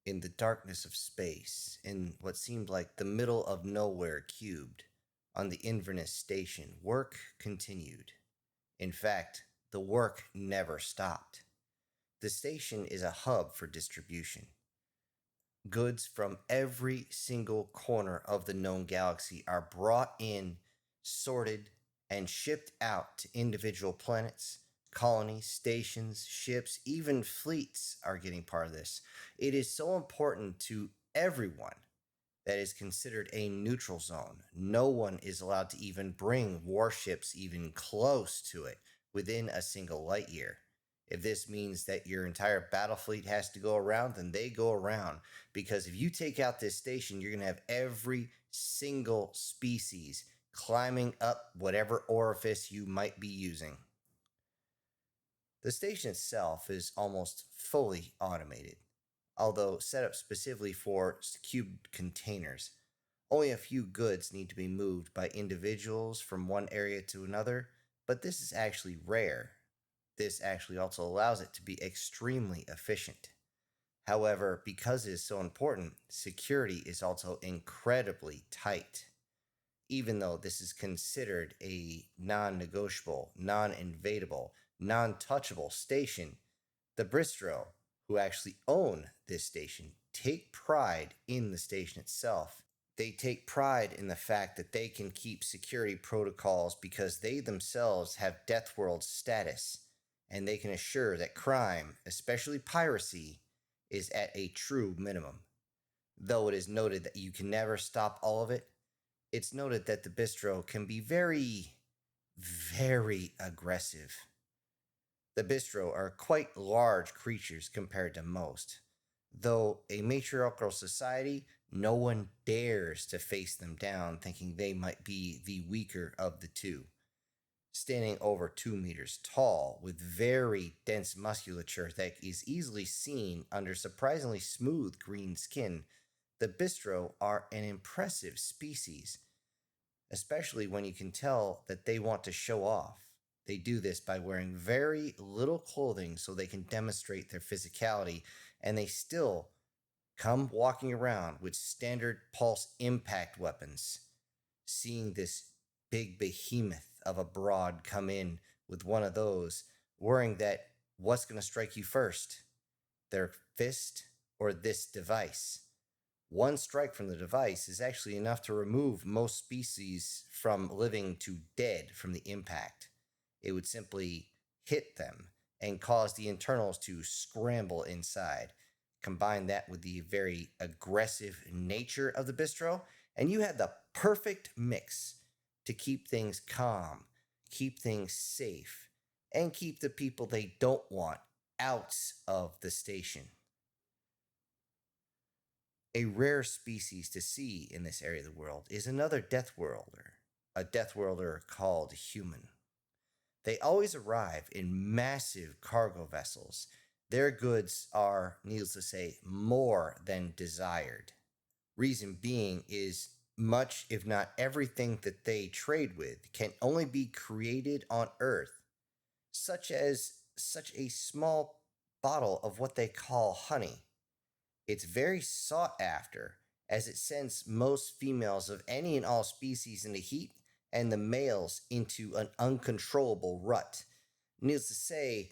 In the darkness of space, in what seemed like the middle of nowhere cubed, on the Inverness Station, work continued. In fact, the work never stopped. The station is a hub for distribution. Goods from every single corner of the known galaxy are brought in, sorted, and shipped out to individual planets, colonies, stations, ships, even fleets are getting part of this. It is so important to everyone that is considered a neutral zone. No one is allowed to even bring warships even close to it within a single light year. If this means that your entire battle fleet has to go around, then they go around. Because if you take out this station, you're going to have every single species climbing up whatever orifice you might be using. The station itself is almost fully automated, although set up specifically for cubed containers. Only a few goods need to be moved by individuals from one area to another, but this is actually rare. This actually also allows it to be extremely efficient. However, because it is so important, security is also incredibly tight. Even though this is considered a non negotiable, non invadable, non touchable station, the Bristro, who actually own this station, take pride in the station itself. They take pride in the fact that they can keep security protocols because they themselves have Death World status, and they can assure that crime, especially piracy, is at a true minimum. Though it is noted that you can never stop all of it, it's noted that the bistro can be very, very aggressive. The bistro are quite large creatures compared to most. Though a matriarchal society, no one dares to face them down, thinking they might be the weaker of the two. Standing over 2 meters tall, with very dense musculature that is easily seen under surprisingly smooth green skin, the bistro are an impressive species, especially when you can tell that they want to show off. They do this by wearing very little clothing so they can demonstrate their physicality, and they still come walking around with standard pulse impact weapons. Seeing this big behemoth of a broad come in with one of those, worrying that what's going to strike you first? Their fist or this device? One strike from the device is actually enough to remove most species from living to dead from the impact. It would simply hit them and cause the internals to scramble inside. Combine that with the very aggressive nature of the bistro, and you had the perfect mix to keep things calm, keep things safe, and keep the people they don't want out of the station. A rare species to see in this area of the world is another Death Worlder, a Death Worlder called human. They always arrive in massive cargo vessels. Their goods are, needless to say, more than desired. Reason being is much, if not everything that they trade with, can only be created on Earth, such as such a small bottle of what they call honey. It's very sought after, as it sends most females of any and all species into heat and the males into an uncontrollable rut. Needless to say,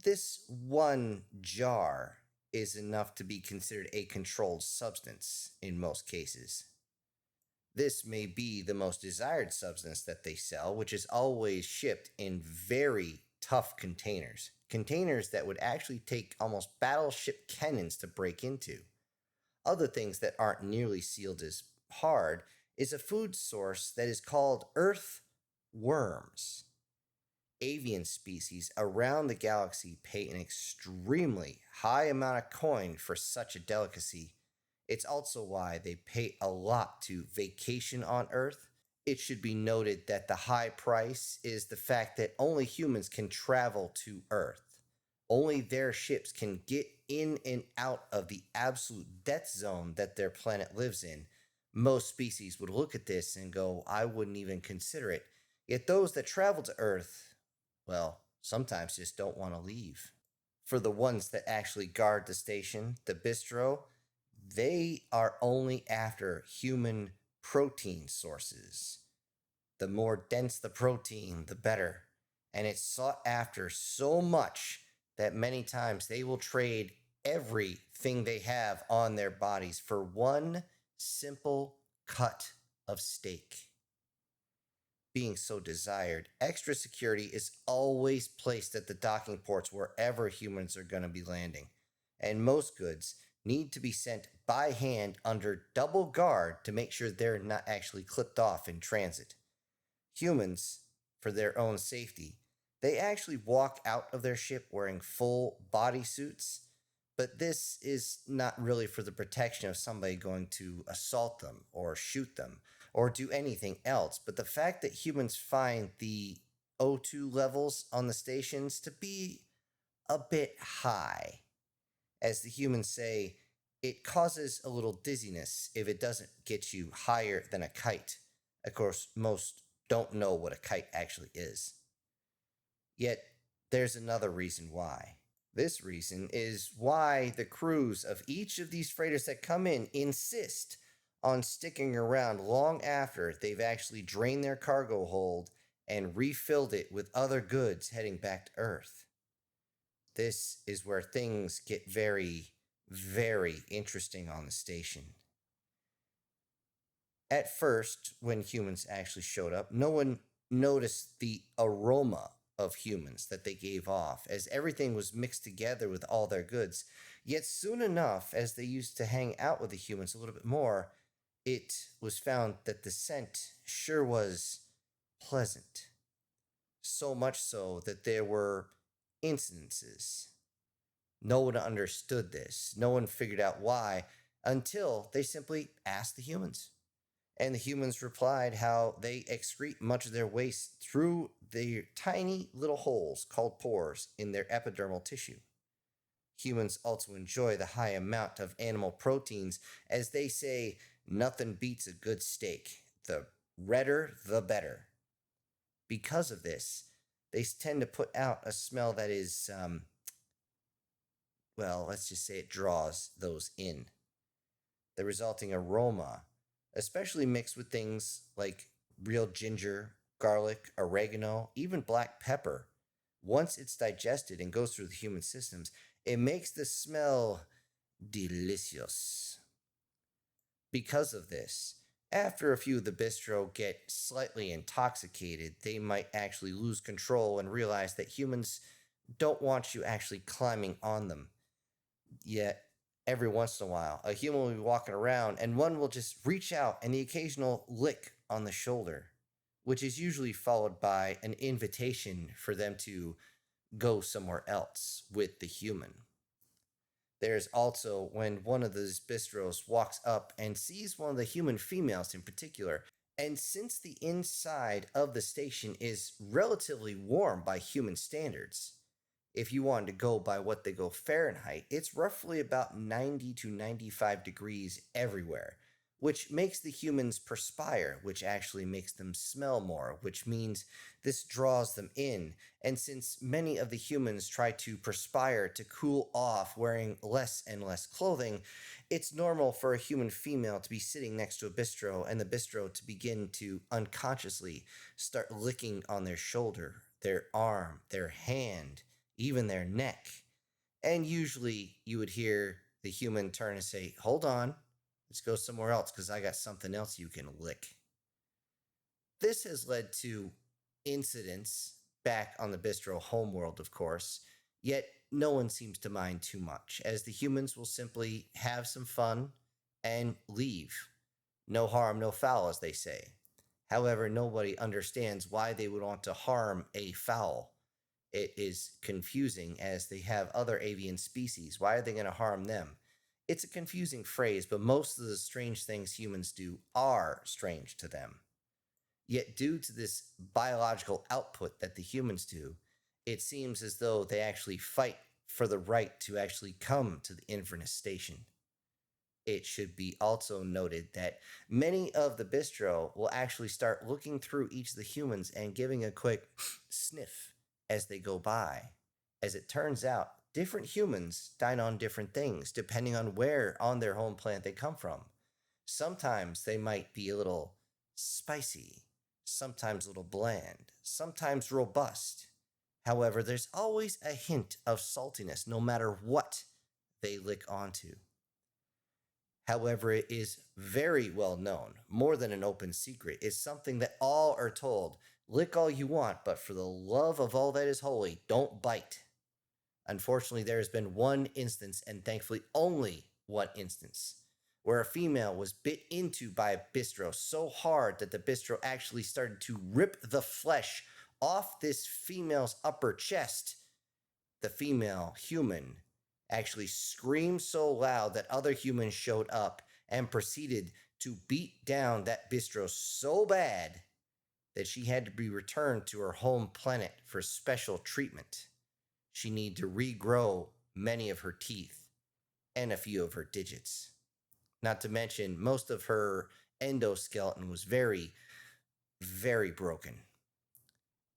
this one jar is enough to be considered a controlled substance in most cases. This may be the most desired substance that they sell, which is always shipped in very tough containers. Containers that would actually take almost battleship cannons to break into. Other things that aren't nearly sealed as hard is a food source that is called earth worms. Avian species around the galaxy pay an extremely high amount of coin for such a delicacy. It's also why they pay a lot to vacation on Earth. It should be noted that the high price is the fact that only humans can travel to Earth. Only their ships can get in and out of the absolute death zone that their planet lives in. Most species would look at this and go, I wouldn't even consider it. Yet those that travel to Earth, well, sometimes just don't want to leave. For the ones that actually guard the station, the bistro, They are only after human protein sources. The more dense the protein, the better. And it's sought after so much that many times they will trade everything they have on their bodies for one simple cut of steak. Being so desired, extra security is always placed at the docking ports wherever humans are going to be landing. And most goods need to be sent by hand under double guard to make sure they're not actually clipped off in transit. Humans, for their own safety, they actually walk out of their ship wearing full bodysuits, but this is not really for the protection of somebody going to assault them or shoot them or do anything else. But the fact that humans find the O2 levels on the stations to be a bit high, as the humans say, it causes a little dizziness if it doesn't get you higher than a kite. Of course, most don't know what a kite actually is. Yet, there's another reason why. This reason is why the crews of each of these freighters that come in insist on sticking around long after they've actually drained their cargo hold and refilled it with other goods heading back to Earth. This is where things get very, very interesting on the station. At first, when humans actually showed up, no one noticed the aroma of humans that they gave off, as everything was mixed together with all their goods. Yet soon enough, as they used to hang out with the humans a little bit more, it was found that the scent sure was pleasant. So much so that there were incidences. No one understood this. No one figured out why until they simply asked the humans. And the humans replied how they excrete much of their waste through their tiny little holes called pores in their epidermal tissue. Humans also enjoy the high amount of animal proteins, as they say, nothing beats a good steak. The redder, the better. Because of this, they tend to put out a smell that is, well, let's just say it draws those in. The resulting aroma, especially mixed with things like real ginger, garlic, oregano, even black pepper. Once it's digested and goes through the human systems, it makes the smell delicious. Because of this, after a few of the bistro get slightly intoxicated, they might actually lose control and realize that humans don't want you actually climbing on them. Yet, every once in a while, a human will be walking around and one will just reach out and the occasional lick on the shoulder, which is usually followed by an invitation for them to go somewhere else with the human. There's also when one of those bistros walks up and sees one of the human females in particular. And since the inside of the station is relatively warm by human standards, if you wanted to go by what they go Fahrenheit, it's roughly about 90 to 95 degrees everywhere, which makes the humans perspire, which actually makes them smell more, which means this draws them in. And since many of the humans try to perspire to cool off wearing less and less clothing, it's normal for a human female to be sitting next to a bistro and the bistro to begin to unconsciously start licking on their shoulder, their arm, their hand, even their neck. And usually you would hear the human turn and say, "Hold on, let's go somewhere else because I got something else you can lick." This has led to incidents back on the bistro homeworld, of course, yet no one seems to mind too much, as the humans will simply have some fun and leave. No harm, no foul, as they say. However, nobody understands why they would want to harm a fowl. It is confusing, as they have other avian species. Why are they going to harm them? It's a confusing phrase, but most of the strange things humans do are strange to them. Yet, due to this biological output that the humans do, it seems as though they actually fight for the right to actually come to the Inverness Station. It should be also noted that many of the bistro will actually start looking through each of the humans and giving a quick sniff as they go by. As it turns out, different humans dine on different things depending on where on their home planet they come from. Sometimes they might be a little spicy, sometimes a little bland, sometimes robust. However, there's always a hint of saltiness no matter what they lick onto. However, it is very well known, more than an open secret. It's something that all are told. Lick all you want, but for the love of all that is holy, don't bite. Unfortunately, there has been one instance, and thankfully only one instance, where a female was bit into by a bistro so hard that the bistro actually started to rip the flesh off this female's upper chest. The female human actually screamed so loud that other humans showed up and proceeded to beat down that bistro so bad that she had to be returned to her home planet for special treatment. She needed to regrow many of her teeth and a few of her digits. Not to mention, most of her endoskeleton was very, very broken.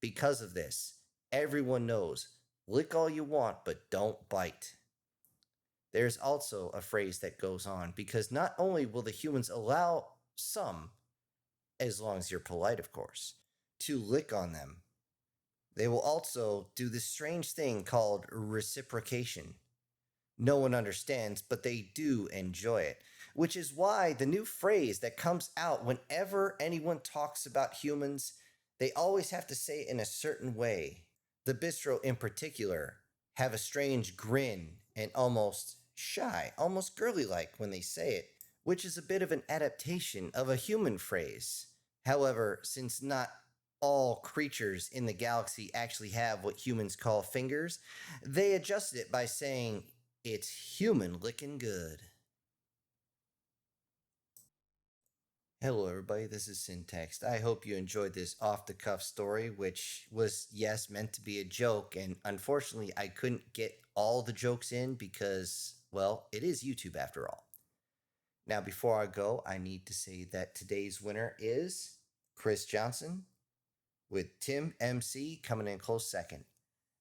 Because of this, everyone knows, lick all you want, but don't bite. There's also a phrase that goes on, because not only will the humans allow some, as long as you're polite, of course, to lick on them, they will also do this strange thing called reciprocation. No one understands, but they do enjoy it, which is why the new phrase that comes out whenever anyone talks about humans, they always have to say it in a certain way. The bistro in particular have a strange grin and almost shy, almost girly-like when they say it, which is a bit of an adaptation of a human phrase. However, since not all creatures in the galaxy actually have what humans call fingers, they adjusted it by saying, it's human licking good. Hello, everybody. This is Syntext. I hope you enjoyed this off-the-cuff story, which was, yes, meant to be a joke, and unfortunately, I couldn't get all the jokes in because, well, it is YouTube after all. Now, before I go, I need to say that today's winner is Chris Johnson, with Tim MC coming in close second.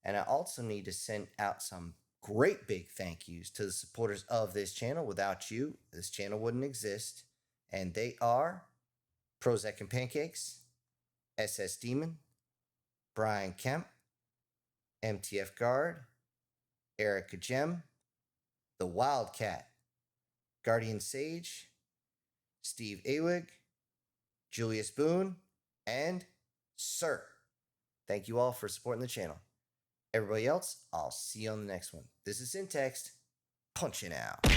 And I also need to send out some great big thank yous to the supporters of this channel. Without you, this channel wouldn't exist. And they are Prozac and Pancakes, SS Demon, Brian Kemp, MTF Guard, Erica Gem, The Wildcat, Guardian Sage, Steve Awig, Julius Boone, and Sir. Thank you all for supporting the channel. Everybody else, I'll see you on the next one. This is Syntext, punching out.